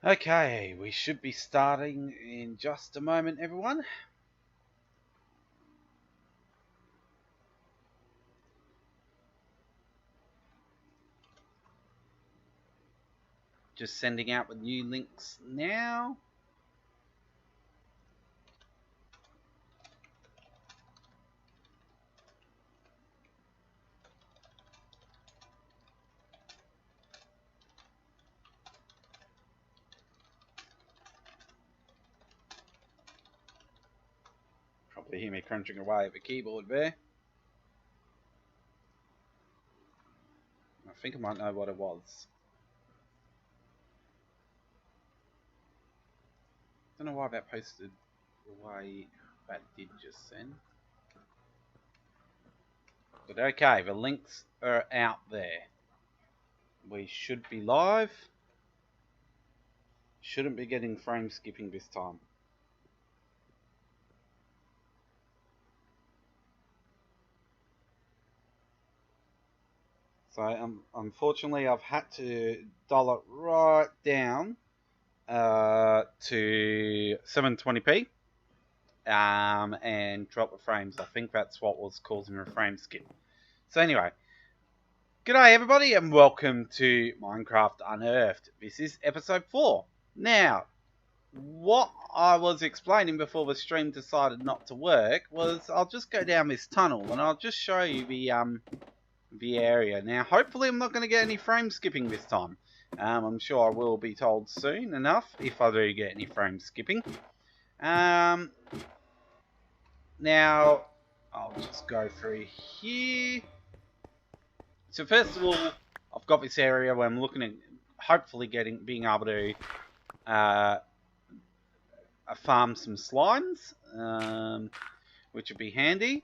Okay, we should be starting in just a moment, everyone. Just sending out with new links now. Probably hear me crunching away at the keyboard there. I think I might know what it was. Don't know why that posted the way that did just then. But okay, the links are out there. We should be live. Shouldn't be getting frame skipping this time. So unfortunately I've had to dial it right down to 720p and drop the frames. I think that's what was causing the frame skip. So anyway, g'day everybody and welcome to Minecraft Unearthed. This is episode 4. Now, what I was explaining before the stream decided not to work was I'll just go down this tunnel and I'll just show you the area. Now, hopefully I'm not going to get any frame skipping this time. I'm sure I will be told soon enough if I do get any frame skipping. Now, I'll just go through here. So first of all, I've got this area where I'm looking at hopefully being able to farm some slimes, which would be handy.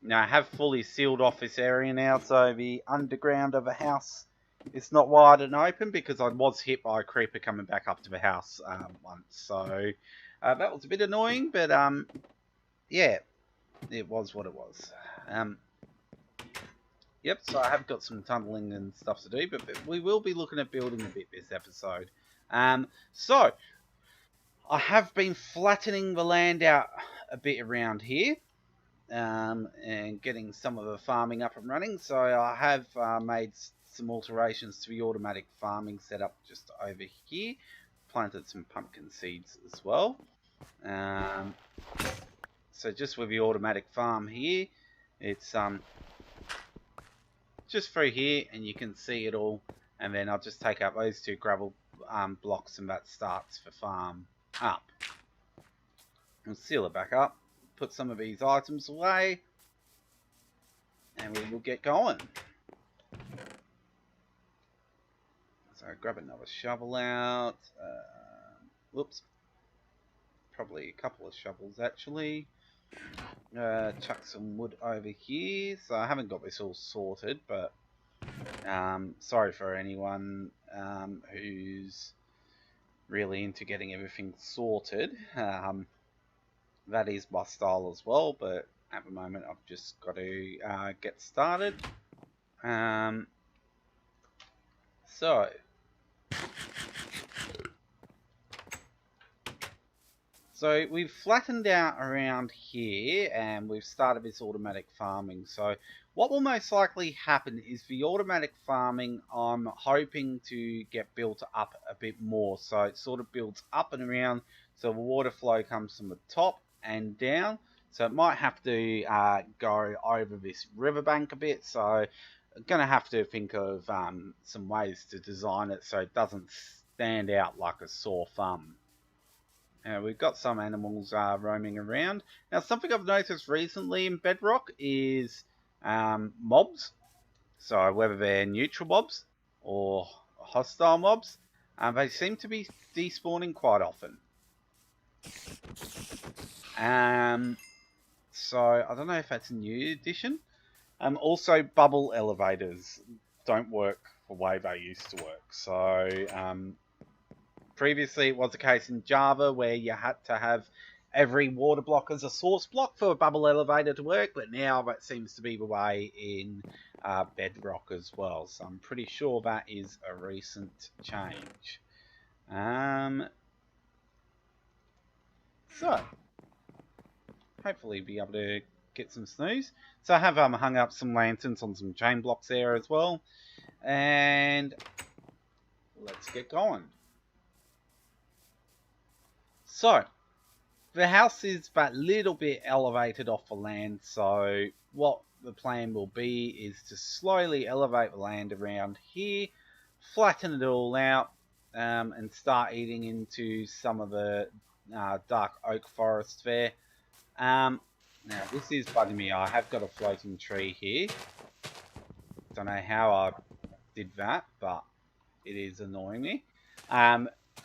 Now I have fully sealed off this area now, so the underground of the house is not wide and open because I was hit by a creeper coming back up to the house once. So that was a bit annoying, but yeah, it was what it was. Yep, so I have got some tunneling and stuff to do, but we will be looking at building a bit this episode. So I have been flattening the land out a bit around here. And getting some of the farming up and running. So I have made some alterations to the automatic farming setup just over here. Planted some pumpkin seeds as well. So just with the automatic farm here, it's just through here and you can see it all. And then I'll just take out those two gravel blocks and that starts the farm up. We'll seal it back up. Put some of these items away and we will get going. So grab another shovel out. Whoops. Probably a couple of shovels actually. Chuck some wood over here. So I haven't got this all sorted, but sorry for anyone who's really into getting everything sorted. That is my style as well, but at the moment I've just got to get started. So we've flattened out around here and we've started this automatic farming. So what will most likely happen is the automatic farming I'm hoping to get built up a bit more. So it sort of builds up and around, so the water flow comes from the top and down. So it might have to go over this riverbank a bit. So I'm going to have to think of some ways to design it so it doesn't stand out like a sore thumb. We've got some animals roaming around. Now, something I've noticed recently in Bedrock is mobs. So whether they're neutral mobs or hostile mobs, they seem to be despawning quite often. So I don't know if that's a new addition. Also, bubble elevators don't work the way they used to work. So previously, it was a case in Java where you had to have every water block as a source block for a bubble elevator to work, but now that seems to be the way in Bedrock as well. So I'm pretty sure that is a recent change. So hopefully be able to get some snooze. So I have hung up some lanterns on some chain blocks there as well. And let's get going. So, the house is that little bit elevated off the land, so what the plan will be is to slowly elevate the land around here, flatten it all out, and start eating into some of the dark oak forest there. Now, this is bugging me. I have got a floating tree here. Don't know how I did that, but it is annoying me.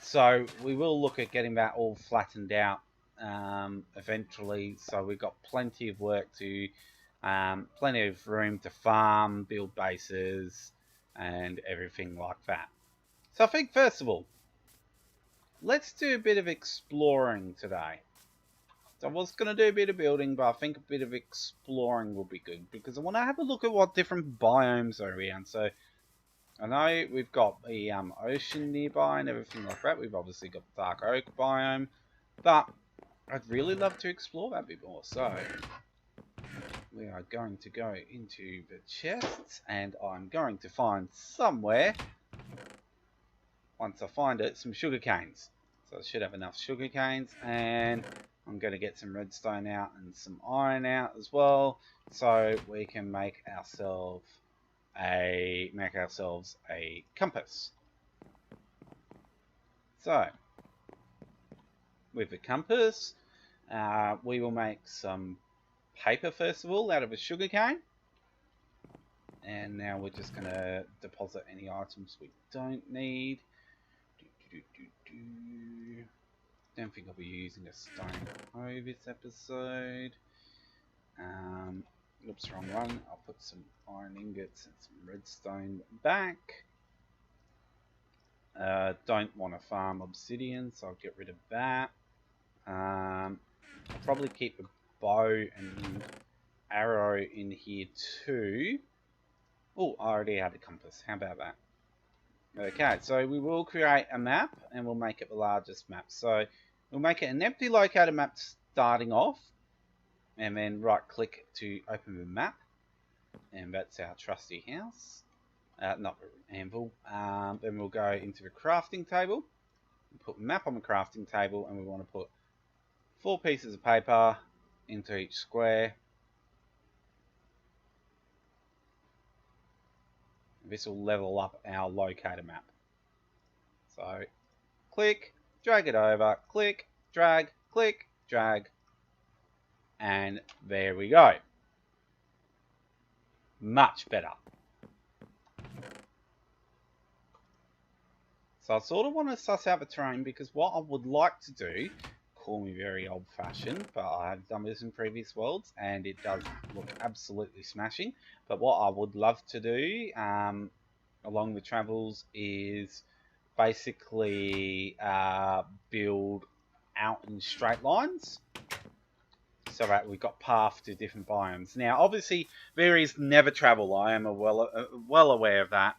So we will look at getting that all flattened out eventually. So we've got plenty of work to, plenty of room to farm, build bases, and everything like that. So I think first of all, let's do a bit of exploring today. So I was going to do a bit of building, but I think a bit of exploring will be good because I want to have a look at what different biomes are around. So I know we've got the ocean nearby and everything like that. We've obviously got the dark oak biome, but I'd really love to explore that a bit more. So we are going to go into the chests, and I'm going to find somewhere, once I find it, some sugar canes. So I should have enough sugar canes, and I'm going to get some redstone out and some iron out as well, so we can make ourselves a compass. So with the compass, we will make some paper first of all out of a sugar cane, and now we're just going to deposit any items we don't need. Don't think I'll be using a stone hoe this episode. Oops, wrong one. I'll put some iron ingots and some redstone back. Don't want to farm obsidian, so I'll get rid of that. I'll probably keep a bow and arrow in here too. Oh, I already had a compass. How about that? Okay, so we will create a map, and we'll make it the largest map. So we'll make it an empty locator map starting off, and then right click to open the map, and that's our trusty house. Not anvil. Then we'll go into the crafting table, put map on the crafting table, and we want to put 4 pieces of paper into each square. This will level up our locator map. So click, drag it over, click, drag, and there we go. Much better. So I sort of want to suss out the terrain, because what I would like to do, call me very old-fashioned, but I have done this in previous worlds, and it does look absolutely smashing. But what I would love to do along the travels is basically build out in straight lines, so that we've got path to different biomes. Now, obviously, there is never travel. I am well aware of that.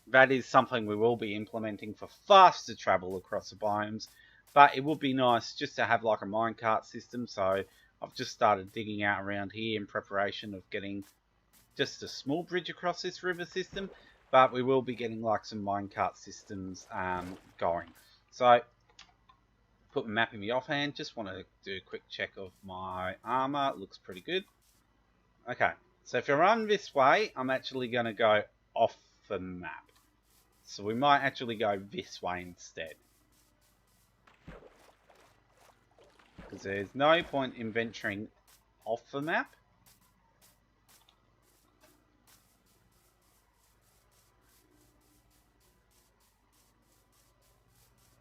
That is something we will be implementing for faster travel across the biomes. But it would be nice just to have like a minecart system. So I've just started digging out around here in preparation of getting just a small bridge across this river system. But we will be getting like some minecart systems going. So put my map in the offhand. Just want to do a quick check of my armor. It looks pretty good. Okay, so if I run this way, I'm actually going to go off the map. So we might actually go this way instead, because there's no point in venturing off the map.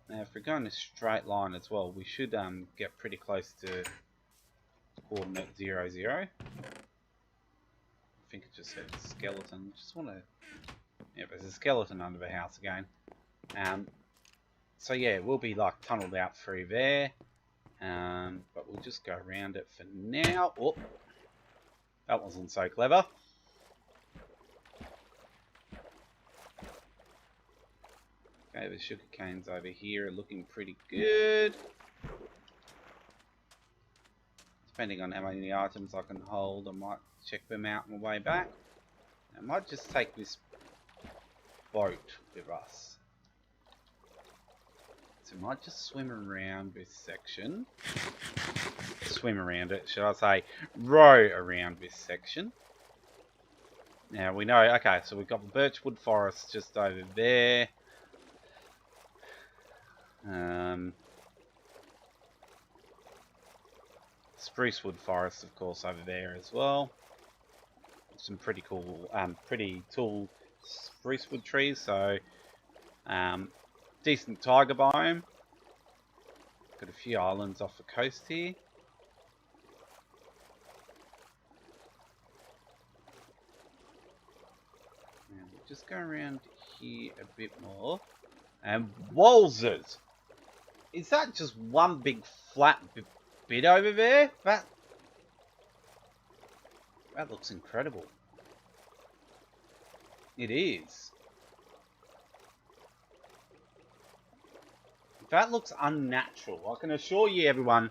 Now, if we're going a straight line as well, we should get pretty close to coordinate 0, 0. I think it just said skeleton. Just want to... Yeah, there's a skeleton under the house again. So yeah, we'll be like tunneled out through there. But we'll just go around it for now. Oh, that wasn't so clever. Okay, the sugar canes over here are looking pretty good. Depending on how many items I can hold, I might check them out on the way back. I might just take this boat with us. So I might just swim around this section. Swim around it, should I say, row around this section. Now we know, okay, so we've got the birchwood forest just over there. Sprucewood forest, of course, over there as well. Some pretty cool, pretty tall sprucewood trees, so decent tiger biome. Got a few islands off the coast here. And we'll just go around here a bit more. And wowzers! Is that just one big flat bit over there? That looks incredible. It is. That looks unnatural. I can assure you, everyone,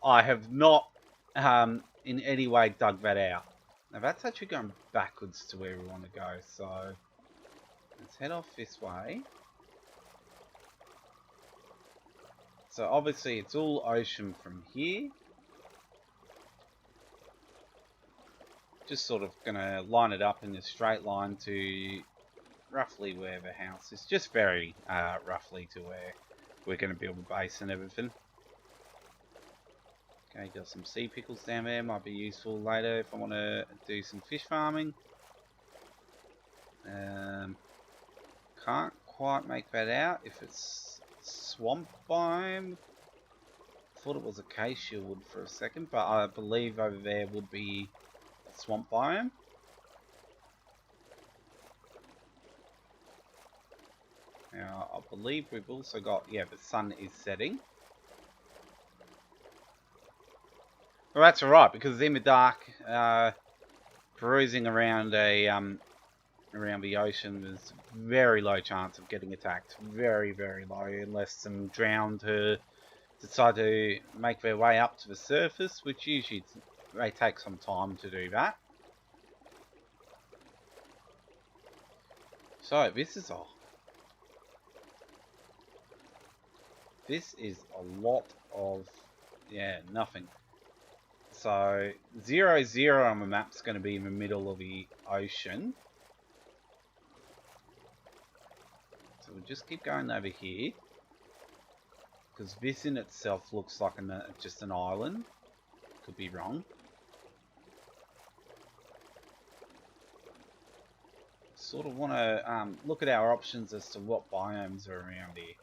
I have not in any way dug that out. Now that's actually going backwards to where we want to go, so let's head off this way. So obviously it's all ocean from here. Just sort of going to line it up in a straight line to roughly where the house is. Just very roughly to where we're going to build a base and everything. Okay, got some sea pickles down there. Might be useful later if I want to do some fish farming. Can't quite make that out if it's swamp biome. Thought it was acacia wood for a second, but I believe over there would be a swamp biome. Now, I believe we've also got, yeah, the sun is setting. Well, that's alright, because in the dark, perusing around around the ocean, there's very low chance of getting attacked. Very, very low, unless some drowned decide to make their way up to the surface, which usually they take some time to do that. So this is a lot of, yeah, nothing. So 0, 0 on the map's going to be in the middle of the ocean. So we'll just keep going over here, because this in itself looks like just an island. Could be wrong. Sort of want to look at our options as to what biomes are around here.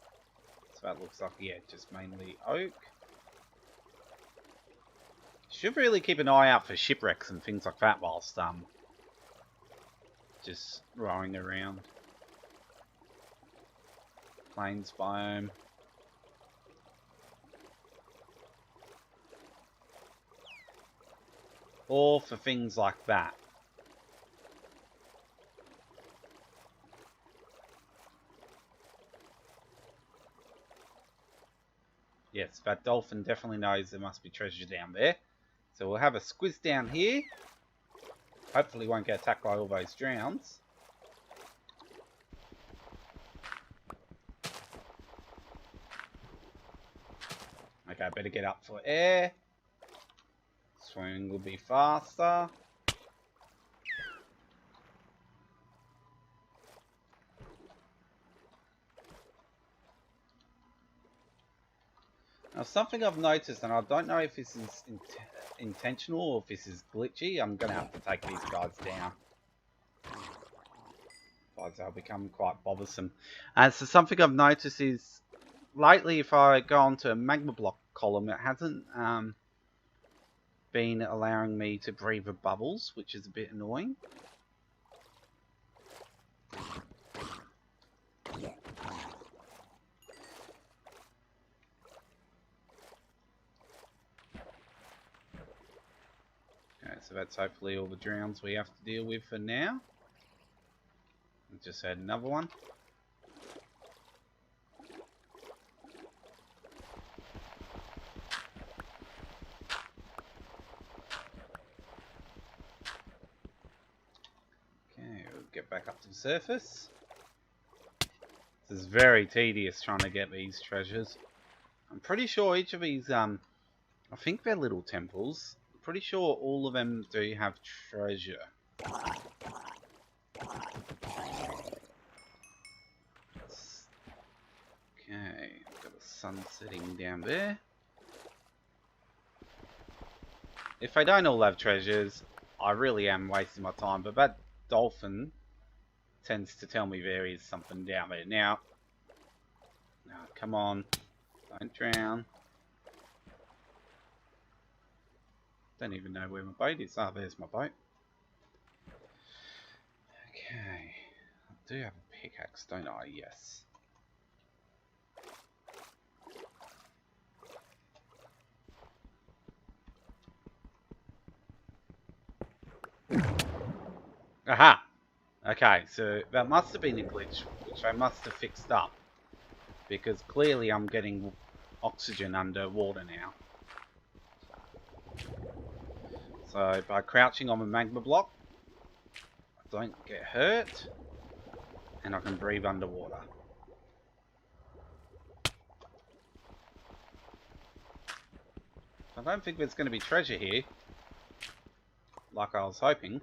So that looks like, yeah, just mainly oak. Should really keep an eye out for shipwrecks and things like that whilst just rowing around. Plains biome. Or for things like that. Yes, that dolphin definitely knows there must be treasure down there. So we'll have a squiz down here. Hopefully won't get attacked by all those drowns. Okay, better get up for air. Swimming will be faster. Now something I've noticed, and I don't know if this is intentional or if this is glitchy, I'm going to have to take these guys down. Otherwise they'll become quite bothersome. So something I've noticed is, lately if I go onto a magma block column, it hasn't been allowing me to breathe the bubbles, which is a bit annoying. so that's hopefully all the drowns we have to deal with for now. We just had another one. Okay, we'll get back up to the surface. This is very tedious trying to get these treasures. I'm pretty sure each of these, I think they're little temples. I'm pretty sure all of them do have treasure. Okay, got the sun setting down there. If they don't all have treasures, I really am wasting my time, but that dolphin tends to tell me there is something down there. Now, come on, don't drown. Don't even know where my boat is. Ah, there's my boat. Okay, I do have a pickaxe, don't I? Yes. Aha! Okay, so that must have been a glitch, which I must have fixed up. Because clearly I'm getting oxygen underwater now. So by crouching on the magma block, I don't get hurt, and I can breathe underwater. I don't think there's going to be treasure here, like I was hoping.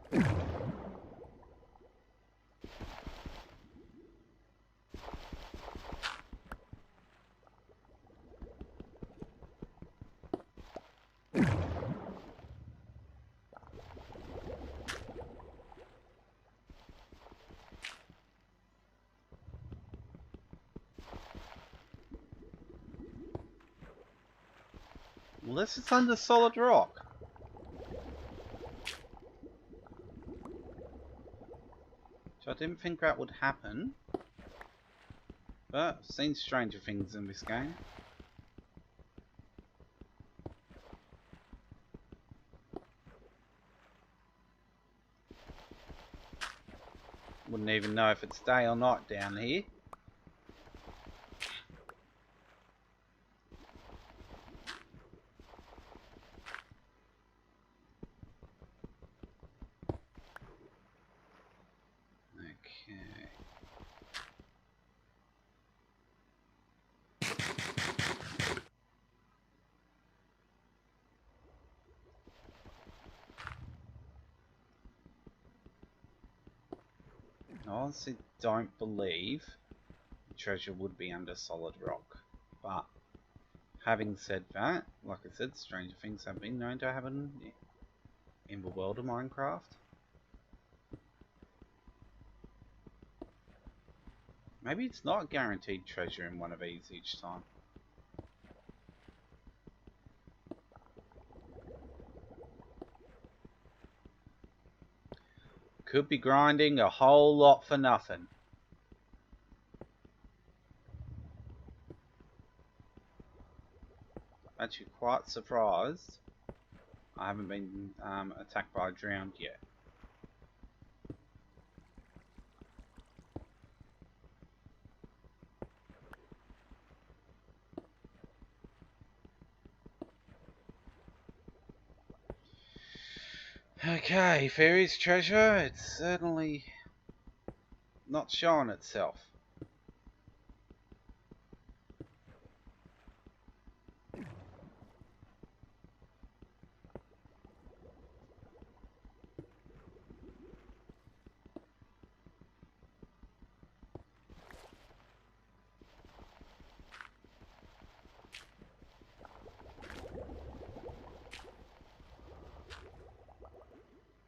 Unless it's under solid rock. Which I didn't think that would happen. But I've seen stranger things in this game. Wouldn't even know if it's day or night down here. Okay. I honestly don't believe the treasure would be under solid rock. But having said that, like I said, stranger things have been known to happen in the world of Minecraft. Maybe it's not guaranteed treasure in one of these each time. Could be grinding a whole lot for nothing. Actually quite surprised I haven't been attacked by a drowned yet. Okay, if there is treasure, it's certainly not showing itself.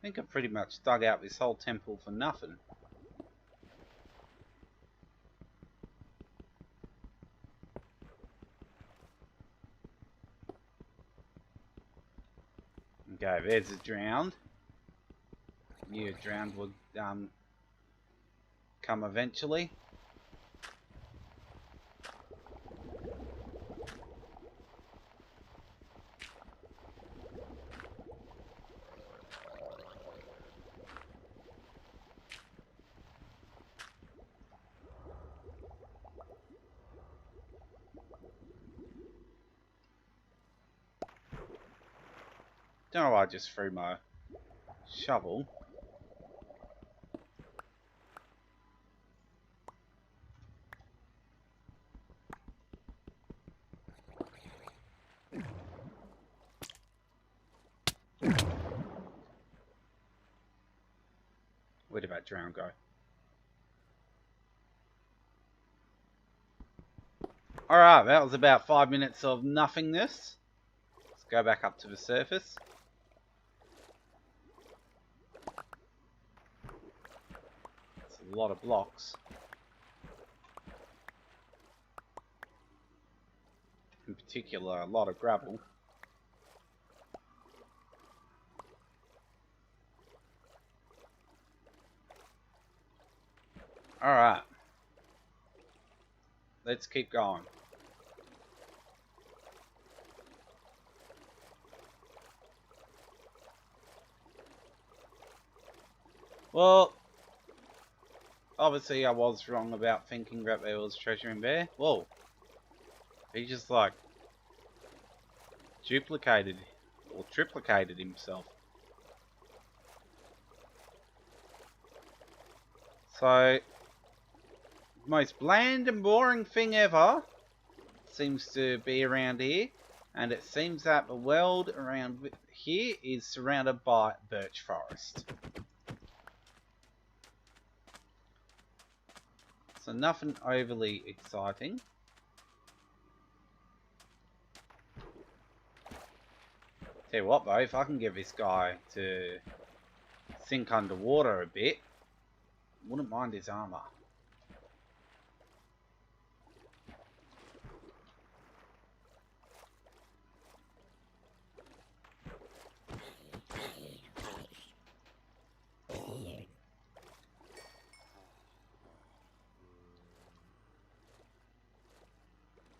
I think I've pretty much dug out this whole temple for nothing. Okay, there's a drowned. Knew a drowned would come eventually. No, I just threw my shovel. Where did that drown go? Alright, that was about 5 minutes of nothingness. Let's go back up to the surface. It's a lot of blocks. In particular, a lot of gravel. Alright. Let's keep going. Well, obviously I was wrong about thinking that there was treasure in there. Whoa. He just like duplicated or triplicated himself. So, most bland and boring thing ever seems to be around here. And it seems that the world around here is surrounded by birch forest. So nothing overly exciting. Tell you what though, if I can get this guy to sink underwater a bit, wouldn't mind his armor.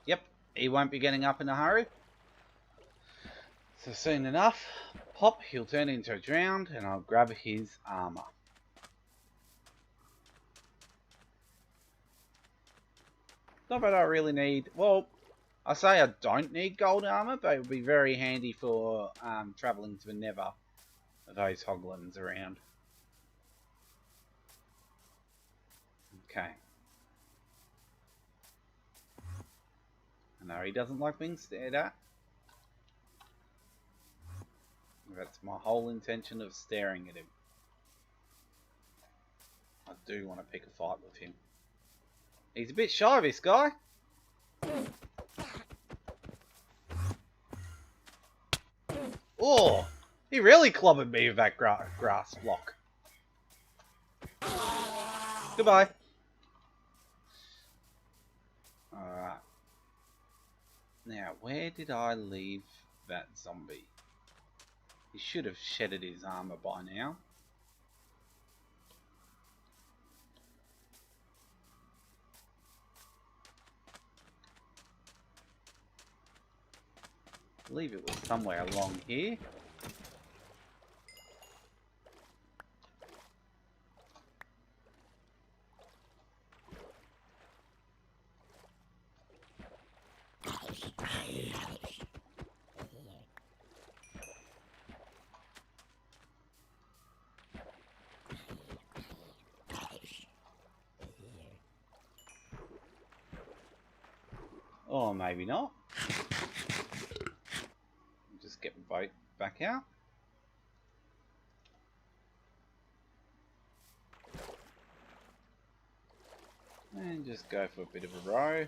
Yep, he won't be getting up in a hurry. So soon enough, pop, he'll turn into a drowned and I'll grab his armor. Not that I really need, well, I say I don't need gold armor, but it would be very handy for travelling to the Nether of those hoglins around. Okay. No, he doesn't like being stared at. That's my whole intention of staring at him. I do want to pick a fight with him. He's a bit shy, this guy. Oh, he really clobbered me with that grass block. Goodbye. Alright. Now, where did I leave that zombie? He should have shedded his armor by now. I believe it was somewhere along here. Or maybe not. Just get the boat back out. And just go for a bit of a row.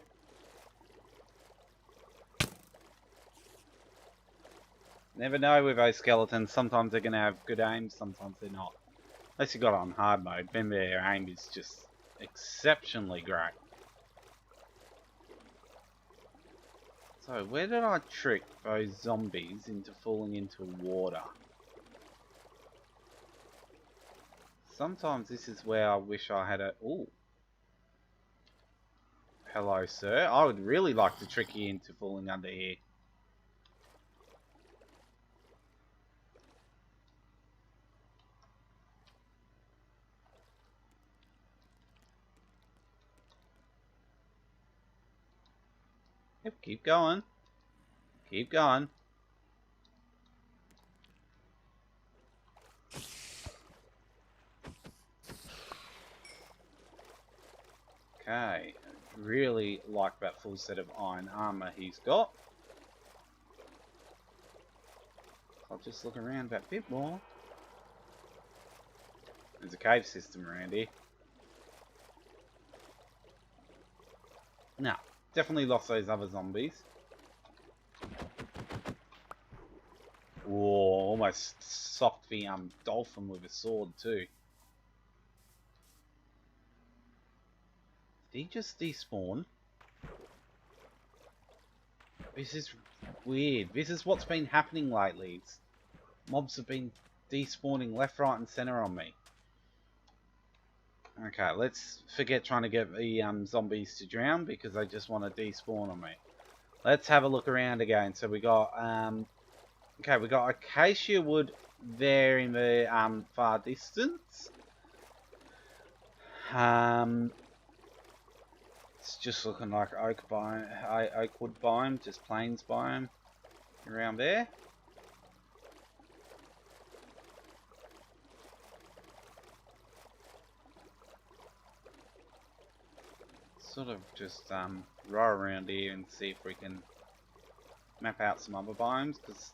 Never know with those skeletons, sometimes they're going to have good aim, sometimes they're not. Unless you got it on hard mode, then their aim is just exceptionally great. So, where did I trick those zombies into falling into water? Sometimes this is where I wish I had a... Ooh. Hello, sir. I would really like to trick you into falling under here. Yep, keep going. Keep going. Okay, really like that full set of iron armor he's got. I'll just look around that bit more. There's a cave system around here. No, definitely lost those other zombies. Whoa, almost socked the dolphin with a sword too. Did he just despawn? This is weird. This is what's been happening lately. Mobs have been despawning left, right and centre on me. Okay, let's forget trying to get the zombies to drown because they just want to despawn on me. Let's have a look around again. So we got okay, we got acacia wood there in the far distance. It's just looking like oak wood biome, just plains biome around there. Sort of just row around here and see if we can map out some other biomes, because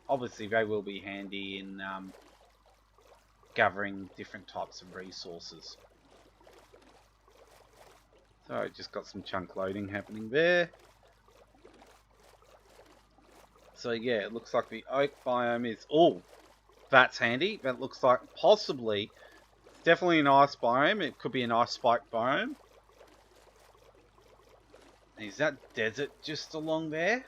obviously they will be handy in gathering different types of resources. So just got some chunk loading happening there. So yeah, it looks like the oak biome is... Oh, that's handy. That looks like possibly... Definitely an ice biome. It could be an ice spike biome. Is that desert just along there?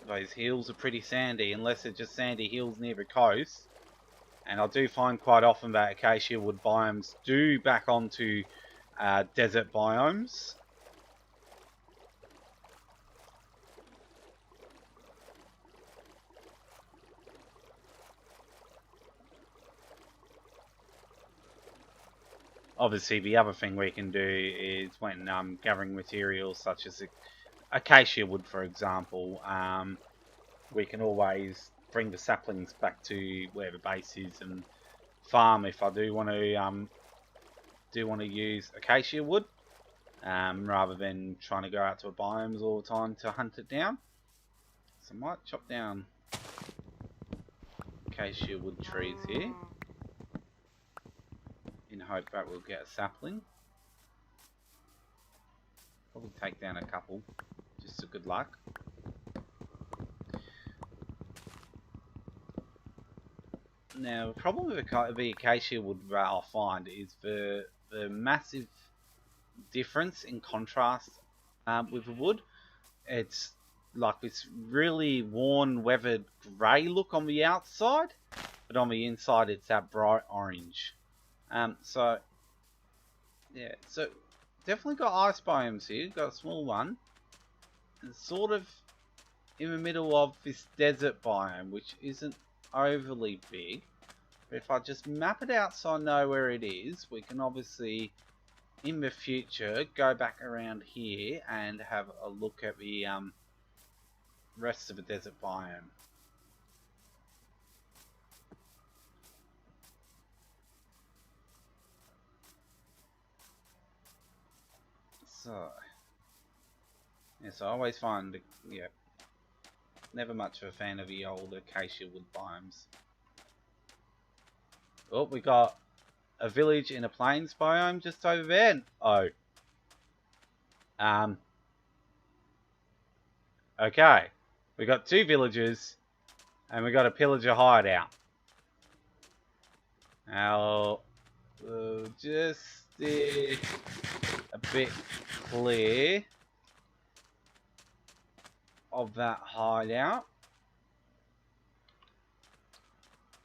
Those hills are pretty sandy, unless they're just sandy hills near the coast. And I do find quite often that acacia wood biomes do back onto desert biomes. Obviously, the other thing we can do is when gathering materials such as acacia wood, for example, we can always bring the saplings back to where the base is and farm if I do want to use acacia wood, rather than trying to go out to biomes all the time to hunt it down. So I might chop down acacia wood trees here in hope that we'll get a sapling. Probably take down a couple, just for good luck. Now, the problem with the acacia wood that I'll find is the massive difference in contrast with the wood. It's like this really worn, weathered grey look on the outside, but on the inside it's that bright orange. So, yeah, so definitely got ice biomes here. Got a small one. It's sort of in the middle of this desert biome, which isn't overly big. But if I just map it out so I know where it is, we can obviously, in the future, go back around here and have a look at the rest of the desert biome. So, yeah, so I always find, yeah, never much of a fan of the old acacia wood biomes. Oh, we got a village in a plains biome just over there. Oh. Okay. We got two villages and we got a pillager hideout. Now, we'll just steer a bit clear of that hideout.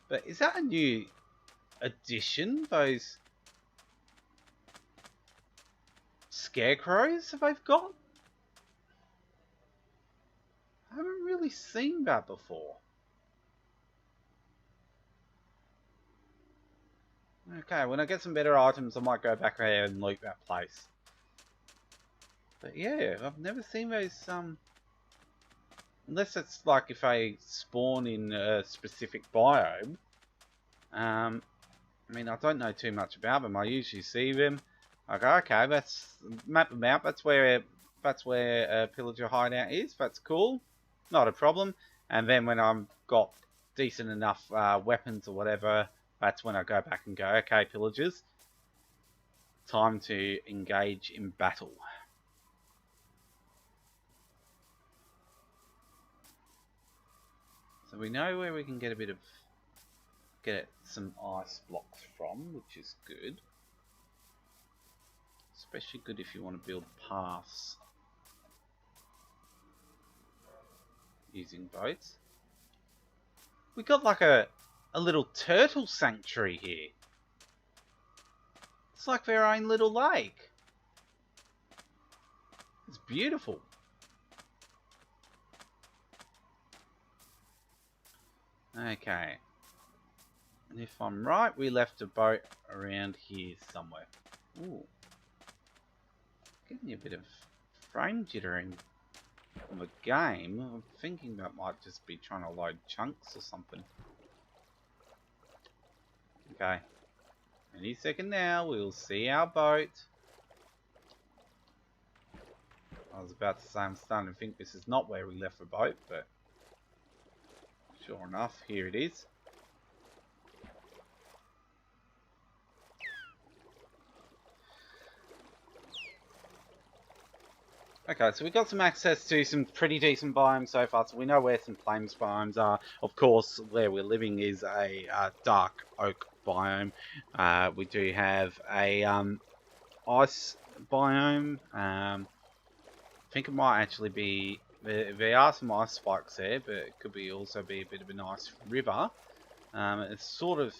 But is that a new addition? Those scarecrows that they've got? I haven't really seen that before. Okay, when I get some better items, I might go back there and loot that place. But yeah, I've never seen those, unless it's like if they spawn in a specific biome. I mean, I don't know too much about them. I usually see them. I go, okay, let's map them out. That's where a pillager hideout is. That's cool. Not a problem. And then when I've got decent enough weapons or whatever, that's when I go back and go, okay, pillagers, time to engage in battle. So we know where we can get some ice blocks from, which is good. Especially good if you want to build paths using boats. We got like a little turtle sanctuary here. It's like their own little lake. It's beautiful. Okay. And if I'm right, we left a boat around here somewhere. Ooh. Getting me a bit of frame jittering on the game. I'm thinking that might just be trying to load chunks or something. Okay. Any second now, we'll see our boat. I was about to say I'm starting to think this is not where we left the boat, but sure enough, here it is. Okay, so we got some access to some pretty decent biomes so far, so we know where some flames biomes are. Of course, where we're living is a dark oak biome. We do have a ice biome. I think it might actually be... There are some ice spikes there, but it could also be a bit of a nice river. It sort of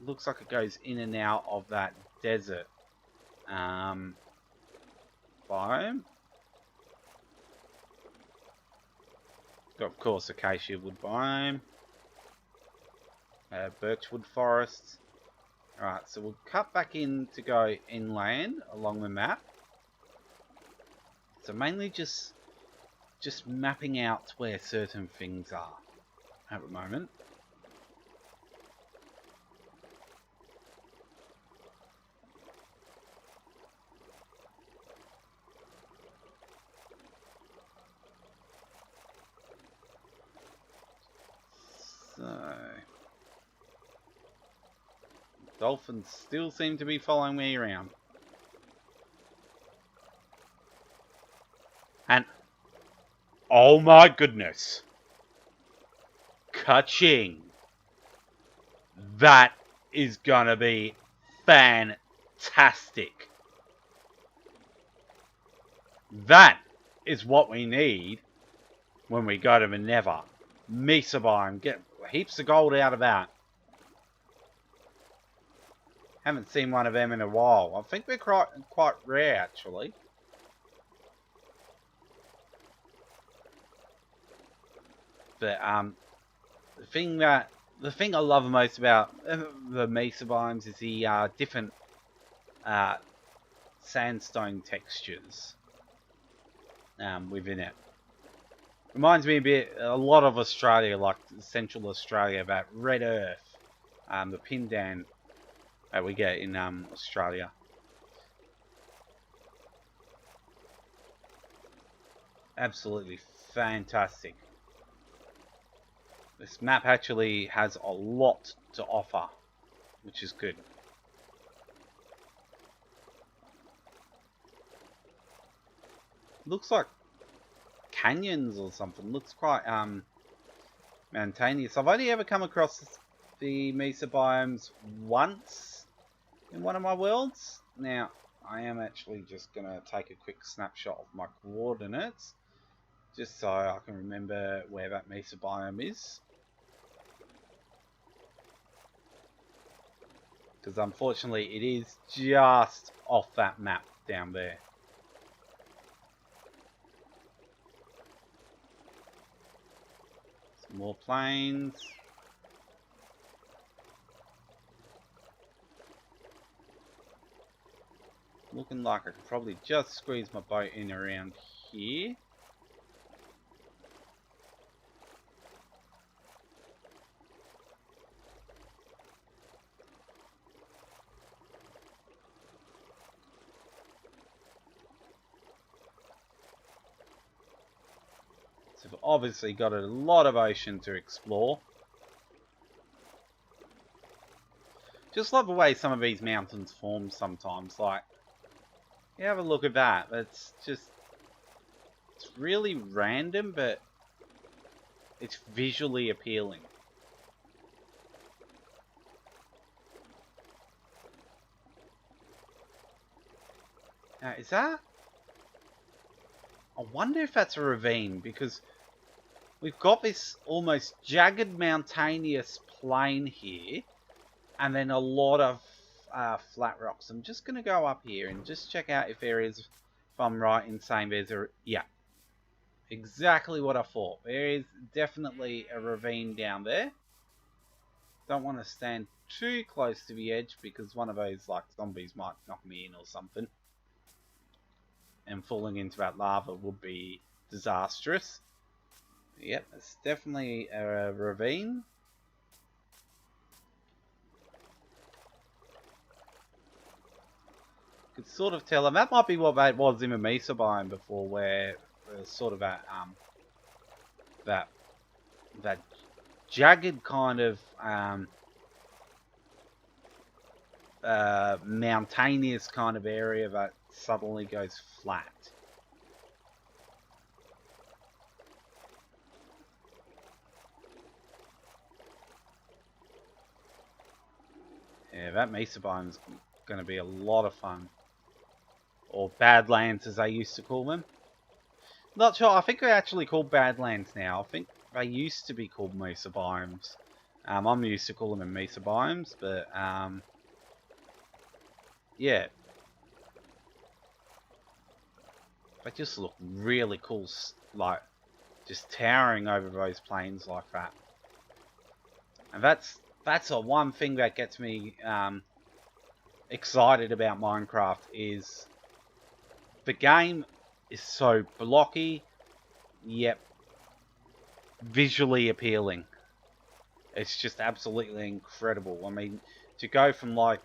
looks like it goes in and out of that desert biome. Got, of course, acacia wood biome. Birchwood forests. Alright, so we'll cut back in to go inland along the map. So mainly just mapping out where certain things are at the moment. So dolphins still seem to be following me around. And oh my goodness. Ka-ching. That is gonna be fantastic. That is what we need when we go to the Nether. Mesa biome, get heaps of gold out of that. Haven't seen one of them in a while. I think they're quite rare actually. But the thing I love most about the Mesa biomes is the different sandstone textures within it. Reminds me a lot of Australia, like Central Australia, about red earth, the pindan that we get in Australia. Absolutely fantastic. This map actually has a lot to offer, which is good. Looks like canyons or something. Looks quite mountainous. I've only ever come across the Mesa biomes once in one of my worlds. Now, I am actually just going to take a quick snapshot of my coordinates, just so I can remember where that Mesa biome is. Because unfortunately it is just off that map down there. Some more plains. Looking like I could probably just squeeze my boat in around here. obviously got a lot of ocean to explore. Just love the way some of these mountains form sometimes. Like, you have a look at that. It's really random, but it's visually appealing. Now, is that... I wonder if that's a ravine, because we've got this almost jagged mountainous plain here, and then a lot of flat rocks. I'm just going to go up here and just check out if there is, if I'm right in saying there's a... Yeah, exactly what I thought. There is definitely a ravine down there. Don't want to stand too close to the edge because one of those like zombies might knock me in or something. And falling into that lava would be disastrous. Yep, it's definitely a ravine. Could sort of tell, and that might be what that was in the Mesa biome before, where there's sort of that jagged kind of mountainous kind of area that suddenly goes flat. Yeah, that Mesa biome is going to be a lot of fun. Or Badlands, as they used to call them. Not sure, I think they're actually called Badlands now. I think they used to be called Mesa biomes. I'm used to calling them Mesa biomes, but yeah. They just look really cool, like just towering over those plains like that. And that's the one thing that gets me excited about Minecraft is the game is so blocky, yet visually appealing. It's just absolutely incredible. I mean, to go from like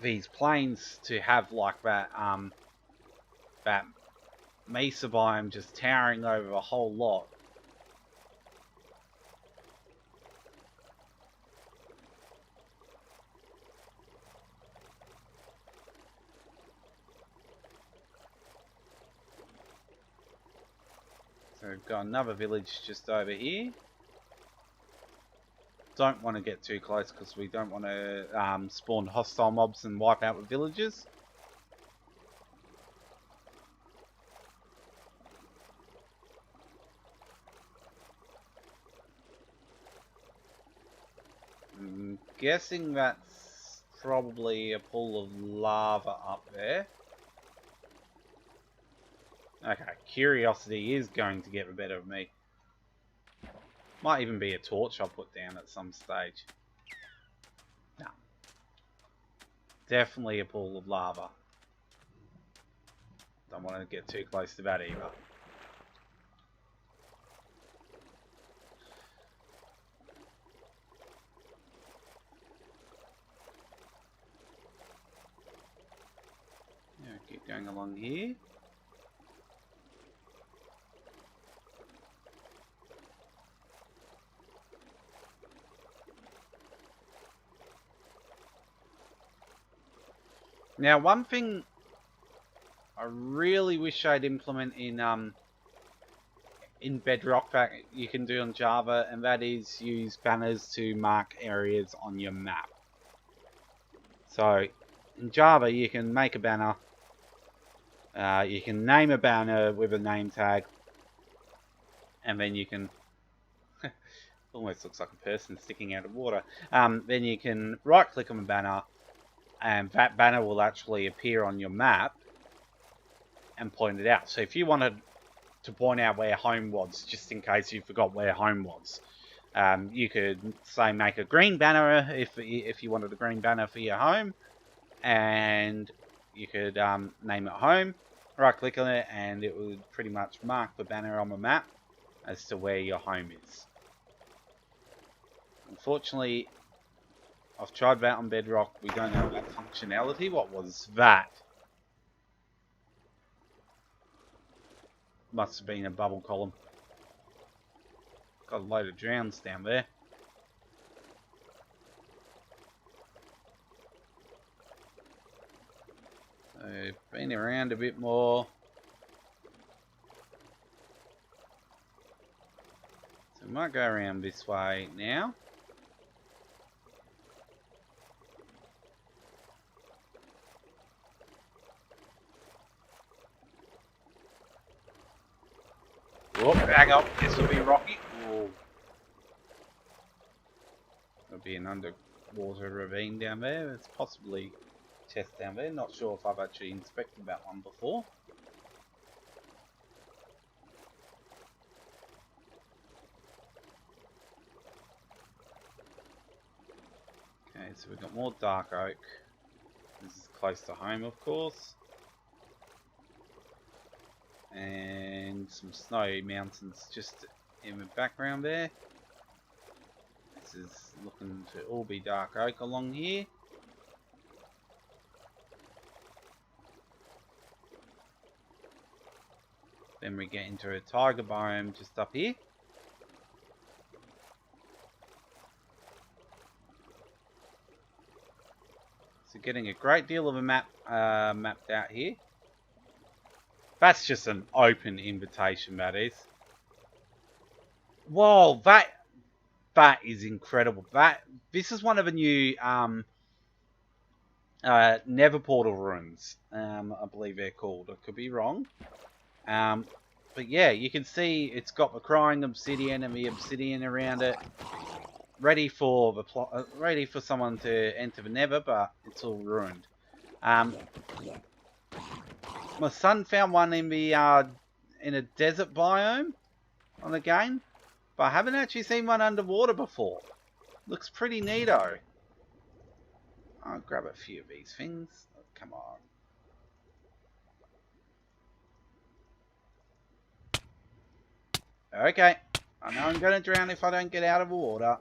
these plains to have like that that Mesa biome just towering over a whole lot. So we've got another village just over here. Don't want to get too close because we don't want to spawn hostile mobs and wipe out the villagers. I'm guessing that's probably a pool of lava up there. Okay, curiosity is going to get the better of me. Might even be a torch I'll put down at some stage. No. Definitely a pool of lava. Don't want to get too close to that either. Yeah, keep going along here. Now, one thing I really wish I'd implement in Bedrock that you can do on Java, and that is use banners to mark areas on your map. So, in Java, you can make a banner. You can name a banner with a name tag, and then you can... almost looks like a person sticking out of water. Then you can right-click on the banner, and that banner will actually appear on your map and point it out. So if you wanted to point out where home was, just in case you forgot where home was, you could say make a green banner if you wanted a green banner for your home, and you could name it home, right click on it, and it would pretty much mark the banner on the map as to where your home is. Unfortunately, I've tried that on Bedrock. We don't have that functionality. What was that? Must have been a bubble column. Got a load of drowns down there. So, been around a bit more. So, we might go around this way now. Whoop, hang on, this will be rocky. Whoa. There'll be an underwater ravine down there. It's possibly a chest down there. Not sure if I've actually inspected that one before. Okay, so we've got more dark oak. This is close to home, of course. And some snowy mountains just in the background there. This is looking to all be dark oak along here. Then we get into a tiger biome just up here. So getting a great deal of a map mapped out here. That's just an open invitation, that is. Whoa, that is incredible. This is one of the new Nether Portal runes. I believe they're called. I could be wrong. But yeah, you can see it's got the crying obsidian and the obsidian around it, ready for someone to enter the Nether, but it's all ruined. My son found one in the in a desert biome on the game, but I haven't actually seen one underwater before. Looks pretty neato. I'll grab a few of these things. Oh, come on. Okay. I know I'm going to drown if I don't get out of the water.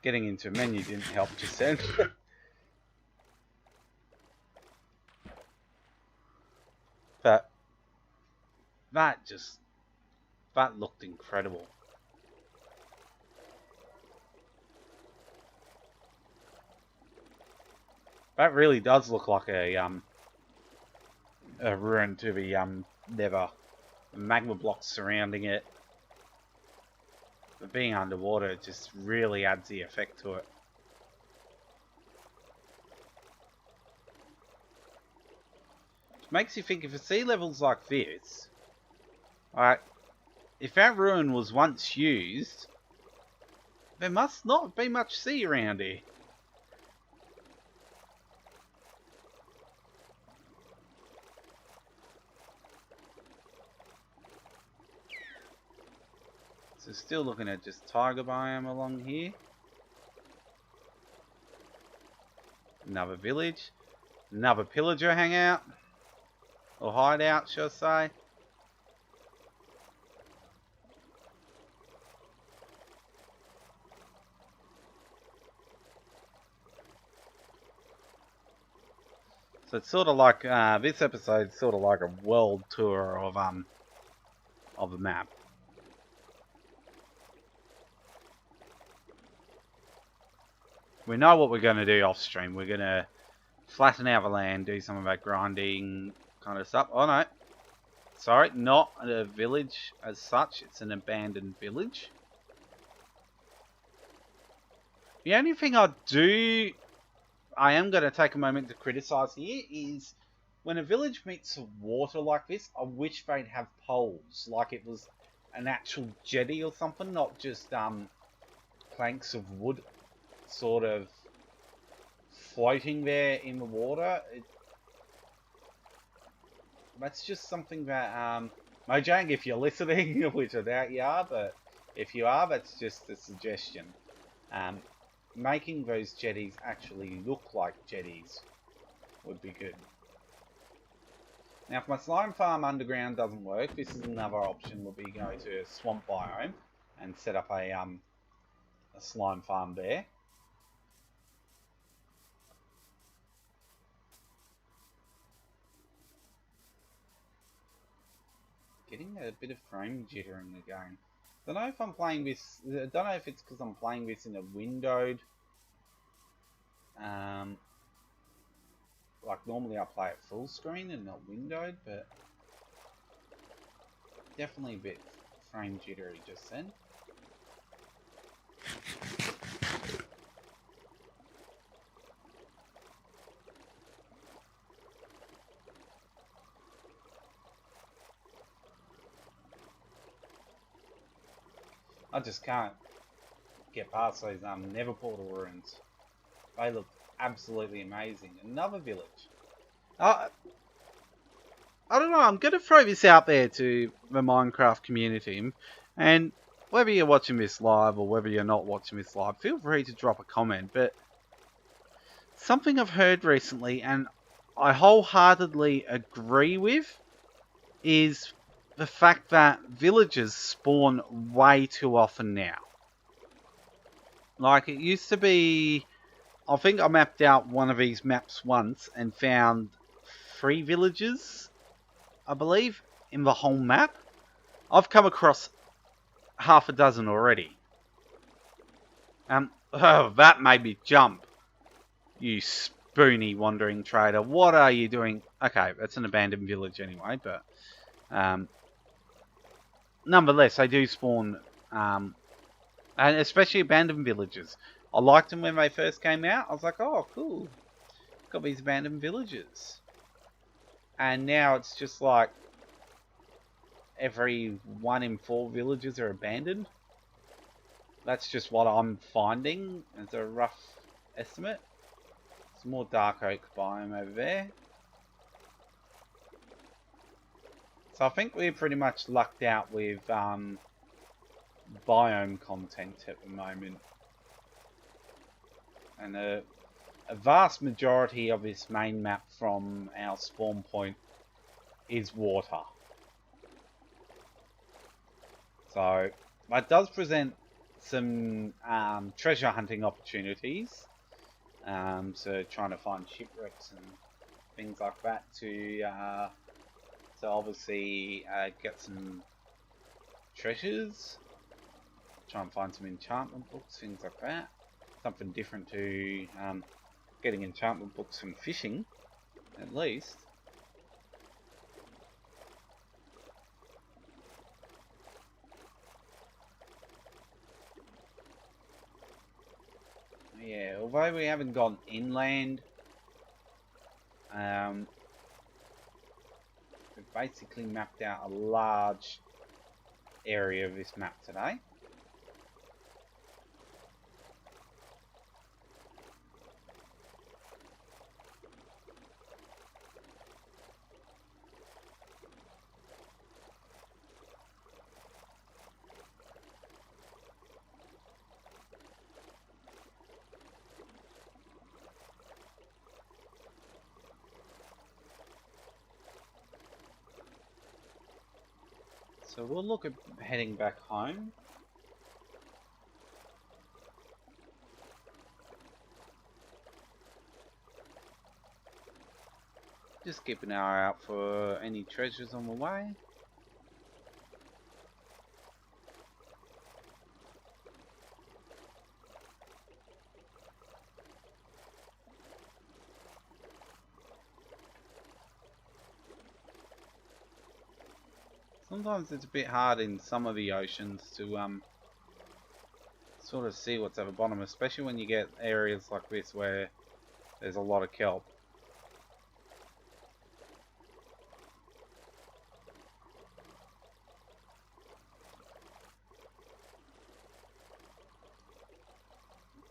Getting into a menu didn't help just then. But that looked incredible. That really does look like a ruin to the Nether. The magma blocks surrounding it. But being underwater just really adds the effect to it. Makes you think if a sea level's like this, alright, if that ruin was once used, there must not be much sea around here. So still looking at just tiger biome along here. Another village. Another pillager hangout. Or hideout, shall I say. So it's sort of like, this episode's sort of like a world tour of the map. We know what we're going to do off stream. We're going to flatten out the land, do some of that grinding kind of stuff. Oh no, sorry, not a village as such. It's an abandoned village. The only thing I am going to take a moment to criticize here is when a village meets water like this, I wish they'd have poles, like it was an actual jetty or something, not just planks of wood sort of floating there in the water. That's just something that, Mojang, if you're listening, which I doubt you are, but if you are, that's just a suggestion. Making those jetties actually look like jetties would be good. Now, if my slime farm underground doesn't work, this is another option. Would be go to a swamp biome and set up a slime farm there. Getting a bit of frame jittering again. Don't know if I'm playing this. I don't know if it's because I'm playing this in a windowed. Like normally I play it full screen and not windowed, but definitely a bit frame jittery just then. I just can't get past those Never Portal ruins. They look absolutely amazing. Another village. I don't know, I'm going to throw this out there to the Minecraft community, and whether you're watching this live or whether you're not watching this live, feel free to drop a comment, but something I've heard recently, and I wholeheartedly agree with, is the fact that villagers spawn way too often now. Like, it used to be... I think I mapped out one of these maps once and found 3 villages, I believe, in the whole map. I've come across half a dozen already. Oh, that made me jump. You spoony wandering trader. What are you doing? Okay, that's an abandoned village anyway, but... nonetheless, they do spawn... and especially abandoned villages. I liked them when they first came out. I was like, oh, cool. Got these abandoned villages. And now it's just like... every 1 in 4 villages are abandoned. That's just what I'm finding as a rough estimate. Some more dark oak biome over there. So I think we're pretty much lucked out with biome content at the moment. And a vast majority of this main map from our spawn point is water. So that does present some treasure hunting opportunities. So trying to find shipwrecks and things like that to obviously get some treasures. Try and find some enchantment books, things like that. Something different to getting enchantment books from fishing, at least. Yeah, although we haven't gone inland, we've basically mapped out a large area of this map today. So we'll look at heading back home. Just keep an eye out for any treasures on the way. Sometimes it's a bit hard in some of the oceans to sort of see what's at the bottom, especially when you get areas like this where there's a lot of kelp.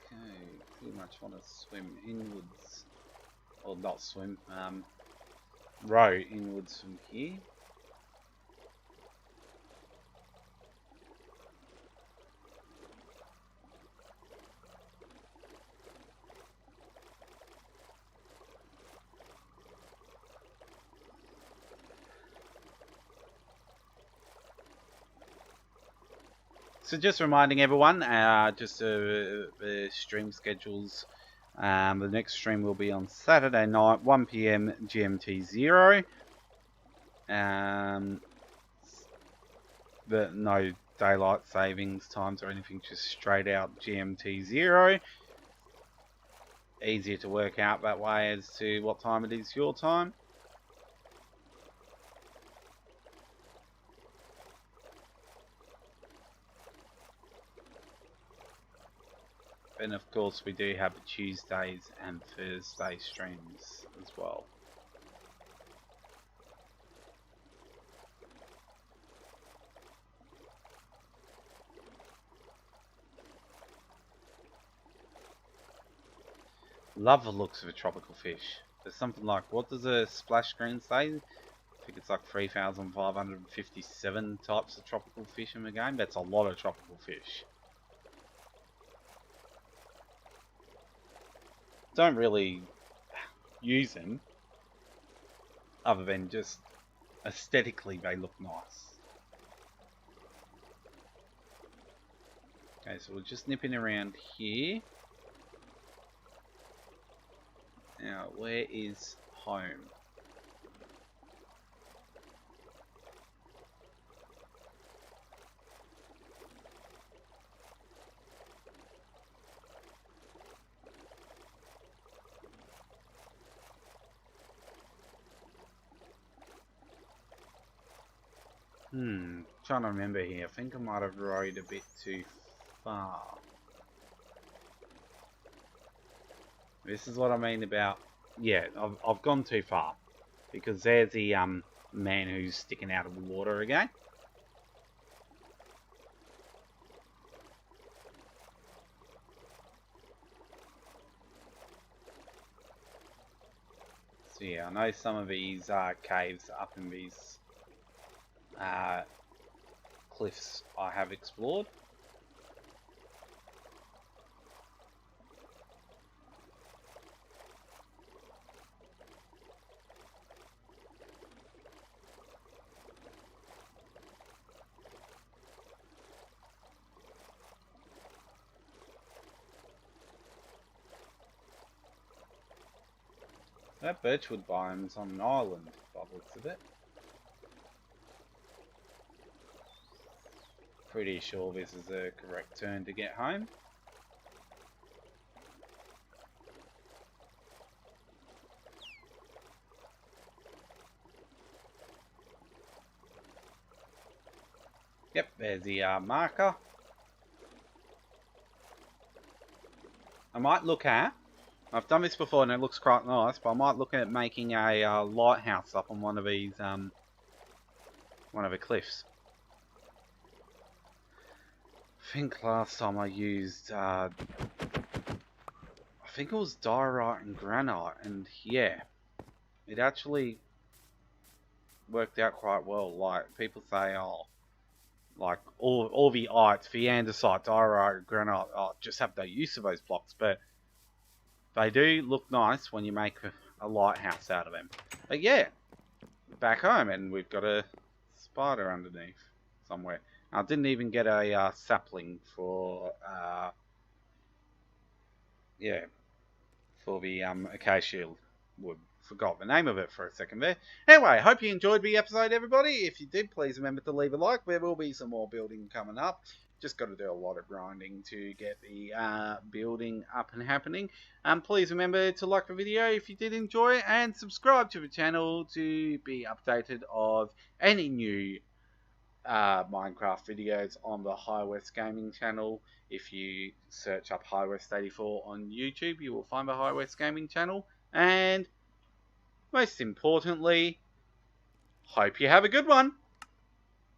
Okay, pretty much want to swim inwards, or not swim, row inwards from here. So just reminding everyone, just the stream schedules. The next stream will be on Saturday night, 1 PM GMT 0. no daylight savings times or anything, just straight out GMT 0. Easier to work out that way as to what time it is your time. And of course we do have the Tuesdays and Thursday streams as well. Love the looks of a tropical fish. There's something like, what does a splash screen say? I think it's like 3,557 types of tropical fish in the game. That's a lot of tropical fish. Don't really use them other than just aesthetically they look nice. Okay, so we're just nipping around here. Now, where is home? Trying to remember here. I think I might have rode a bit too far. This is what I mean about, yeah, I've gone too far. Because there's the man who's sticking out of the water again. So yeah, I know some of these caves up in these cliffs I have explored. That birchwood biome's on an island, by the looks of it. Pretty sure this is the correct turn to get home. Yep, there's the marker. I might look at, I've done this before and it looks quite nice, but I might look at making a lighthouse up on one of these, one of the cliffs. I think last time I used, I think it was diorite and granite, and yeah, it actually worked out quite well. Like, people say, oh, like, all the ites, the andesite, diorite, granite, oh, just have no use of those blocks, but they do look nice when you make a lighthouse out of them. But yeah, back home, and we've got a spider underneath somewhere. I didn't even get a sapling for, yeah, for the acacia wood. Forgot the name of it for a second there. Anyway, hope you enjoyed the episode, everybody. If you did, please remember to leave a like. There will be some more building coming up. Just got to do a lot of grinding to get the building up and happening. Please remember to like the video if you did enjoy it, and subscribe to the channel to be updated of any new Minecraft videos on the High West Gaming channel. If you search up High West 84 on YouTube, you will find the High West Gaming channel. And most importantly, hope you have a good one.